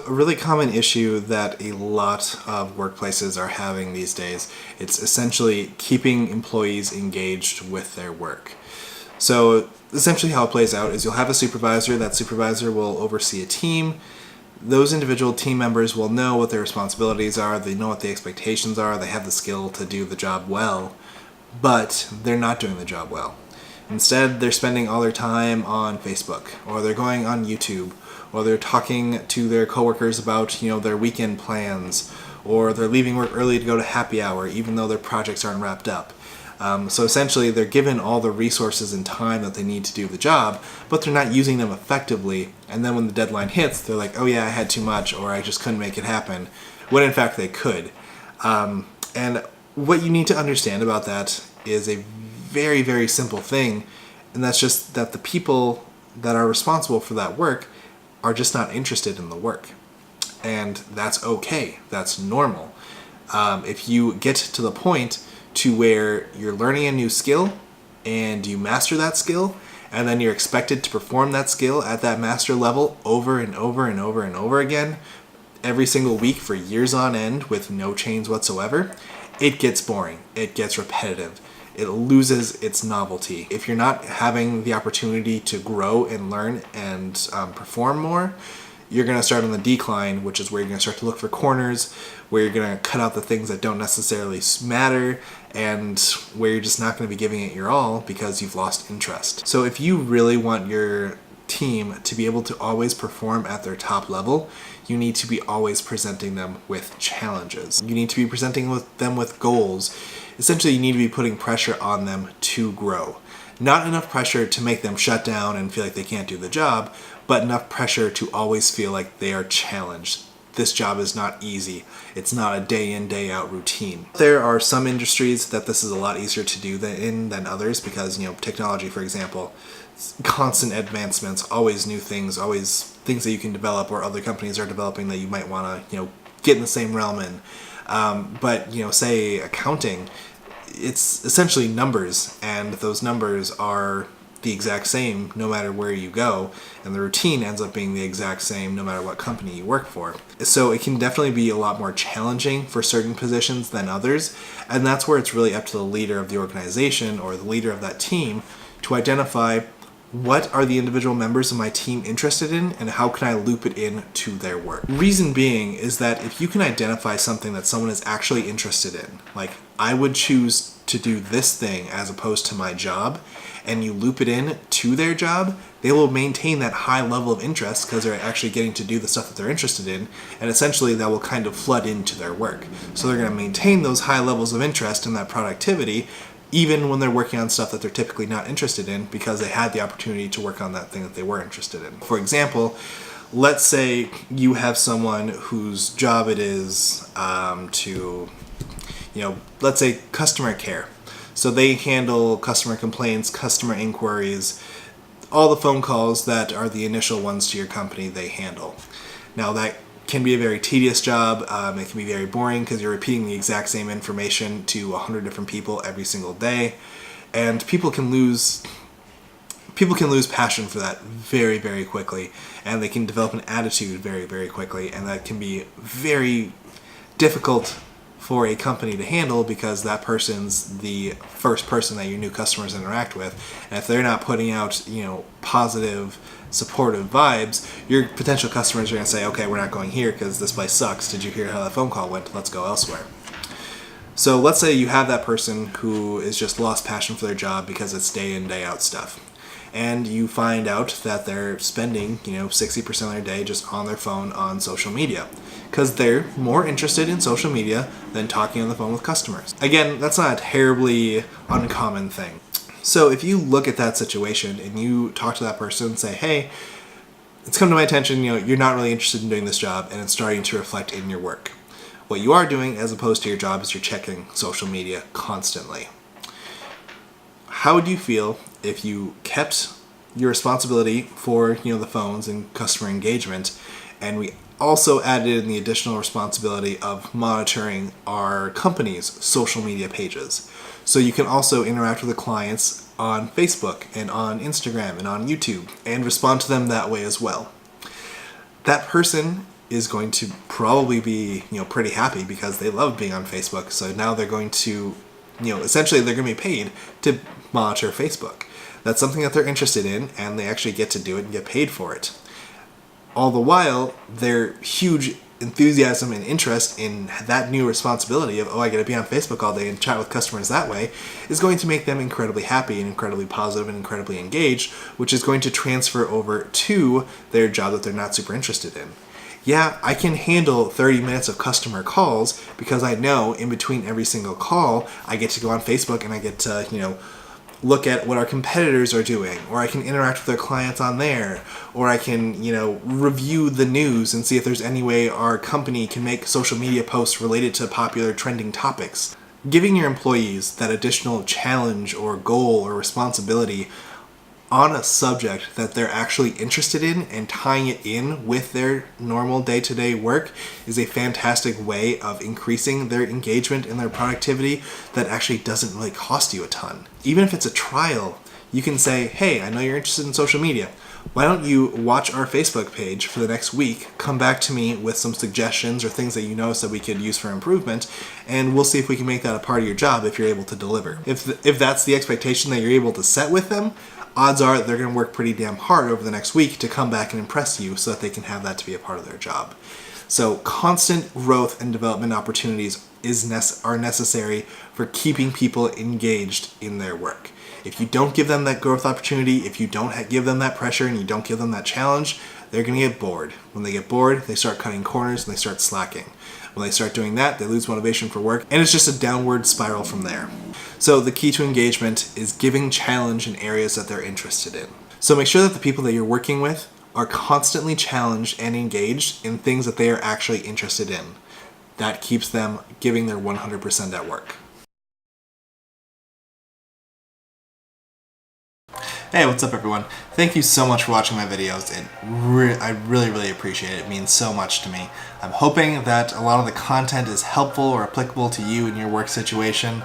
A really common issue that a lot of workplaces are having these days, it's essentially keeping employees engaged with their work. So essentially how it plays out is you'll have a supervisor. That supervisor will oversee a team. Those individual team members will know what their responsibilities are, they know what the expectations are, they have the skill to do the job well, but they're not doing the job well. Instead, they're spending all their time on Facebook, or they're going on YouTube, or they're talking to their coworkers about, their weekend plans, or they're leaving work early to go to happy hour, even though their projects aren't wrapped up. So essentially, they're given all the resources and time that they need to do the job, but they're not using them effectively. And then when the deadline hits, they're like, oh yeah, I had too much, or I just couldn't make it happen, when in fact they could. And what you need to understand about that is a very, very simple thing, and that's just that the people that are responsible for that work are just not interested in the work. And that's okay. That's normal. If you get to the point to where you're learning a new skill and you master that skill, and then you're expected to perform that skill at that master level over and over and over and over again every single week for years on end with no change whatsoever, it gets boring. It gets repetitive. It loses its novelty. If you're not having the opportunity to grow and learn and perform more, you're going to start on the decline, which is where you're going to start to look for corners, where you're going to cut out the things that don't necessarily matter, and where you're just not going to be giving it your all because you've lost interest. So if you really want your team to be able to always perform at their top level, you need to be always presenting them with challenges. You need to be presenting them with goals. Essentially, you need to be putting pressure on them to grow. Not enough pressure to make them shut down and feel like they can't do the job, but enough pressure to always feel like they are challenged. This job is not easy. It's not a day in, day out routine. There are some industries that this is a lot easier to do than others because, technology, for example, constant advancements, always new things, always things that you can develop or other companies are developing that you might want to, get in the same realm in. But, say accounting, it's essentially numbers, and those numbers are the exact same no matter where you go, and the routine ends up being the exact same no matter what company you work for. So it can definitely be a lot more challenging for certain positions than others, and that's where it's really up to the leader of the organization or the leader of that team to identify what are the individual members of my team interested in and how can I loop it in to their work. Reason being is that if you can identify something that someone is actually interested in, like I would choose to do this thing as opposed to my job, and you loop it in to their job, they will maintain that high level of interest because they're actually getting to do the stuff that they're interested in, and essentially that will kind of flood into their work. So they're going to maintain those high levels of interest and that productivity even when they're working on stuff that they're typically not interested in because they had the opportunity to work on that thing that they were interested in. For example, let's say you have someone whose job it is let's say customer care. So they handle customer complaints, customer inquiries, all the phone calls that are the initial ones to your company they handle. Now that can be a very tedious job. It can be very boring because you're repeating the exact same information to 100 different people every single day, and people can lose passion for that very, very quickly, and they can develop an attitude very, very quickly, and that can be very difficult for a company to handle because that person's the first person that your new customers interact with, and if they're not putting out positive, supportive vibes, your potential customers are going to say, okay, we're not going here because this place sucks. Did you hear how that phone call went? Let's go elsewhere. So let's say you have that person who is just lost passion for their job because it's day in, day out stuff. And you find out that they're spending, 60% of their day just on their phone on social media because they're more interested in social media than talking on the phone with customers. Again, that's not a terribly uncommon thing. So if you look at that situation and you talk to that person and say, hey, it's come to my attention, you're not really interested in doing this job and it's starting to reflect in your work. What you are doing as opposed to your job is you're checking social media constantly. How would you feel if you kept your responsibility for, the phones and customer engagement, and we also added in the additional responsibility of monitoring our company's social media pages? So you can also interact with the clients on Facebook and on Instagram and on YouTube and respond to them that way as well. That person is going to probably be, pretty happy because they love being on Facebook. So now they're going to, essentially they're going to be paid to monitor Facebook. That's something that they're interested in, and they actually get to do it and get paid for it. All the while, their huge enthusiasm and interest in that new responsibility of, I get to be on Facebook all day and chat with customers that way, is going to make them incredibly happy and incredibly positive and incredibly engaged, which is going to transfer over to their job that they're not super interested in. Yeah, I can handle 30 minutes of customer calls because I know in between every single call, I get to go on Facebook and I get to, look at what our competitors are doing, or I can interact with their clients on there, or I can, review the news and see if there's any way our company can make social media posts related to popular trending topics. Giving your employees that additional challenge or goal or responsibility on a subject that they're actually interested in and tying it in with their normal day-to-day work is a fantastic way of increasing their engagement and their productivity that actually doesn't really cost you a ton. Even if it's a trial, you can say, hey, I know you're interested in social media. Why don't you watch our Facebook page for the next week, come back to me with some suggestions or things that you notice that we could use for improvement, and we'll see if we can make that a part of your job if you're able to deliver. If that's the expectation that you're able to set with them, odds are they're going to work pretty damn hard over the next week to come back and impress you so that they can have that to be a part of their job. So constant growth and development opportunities are necessary for keeping people engaged in their work. If you don't give them that growth opportunity, if you don't give them that pressure and you don't give them that challenge, they're going to get bored. When they get bored, they start cutting corners and they start slacking. When they start doing that, they lose motivation for work, and it's just a downward spiral from there. So the key to engagement is giving challenge in areas that they're interested in. So make sure that the people that you're working with are constantly challenged and engaged in things that they are actually interested in. That keeps them giving their 100% at work. Hey, what's up everyone? Thank you so much for watching my videos. I really appreciate it. It means so much to me. I'm hoping that a lot of the content is helpful or applicable to you in your work situation.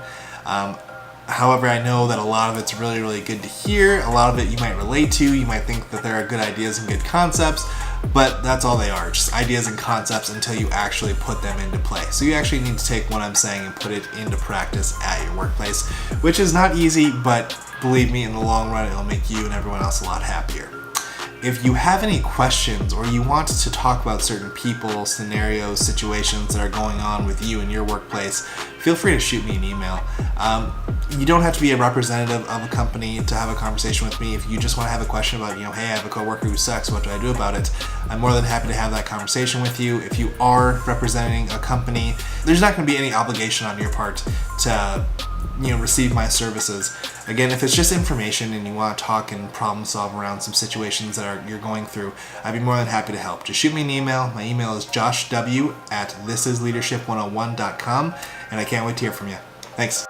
However, I know that a lot of it's really good to hear. A lot of it you might relate to. You might think that there are good ideas and good concepts, but that's all they are, just ideas and concepts until you actually put them into play. So you actually need to take what I'm saying and put it into practice at your workplace, which is not easy, but believe me, in the long run, it'll make you and everyone else a lot happier. If you have any questions or you want to talk about certain people, scenarios, situations that are going on with you in your workplace, feel free to shoot me an email. You don't have to be a representative of a company to have a conversation with me. If you just want to have a question about, hey, I have a coworker who sucks, what do I do about it? I'm more than happy to have that conversation with you. If you are representing a company, there's not going to be any obligation on your part to receive my services. Again, if it's just information and you want to talk and problem solve around some situations that you're going through, I'd be more than happy to help. Just shoot me an email. My email is joshw@thisisleadership101.com, and I can't wait to hear from you. Thanks.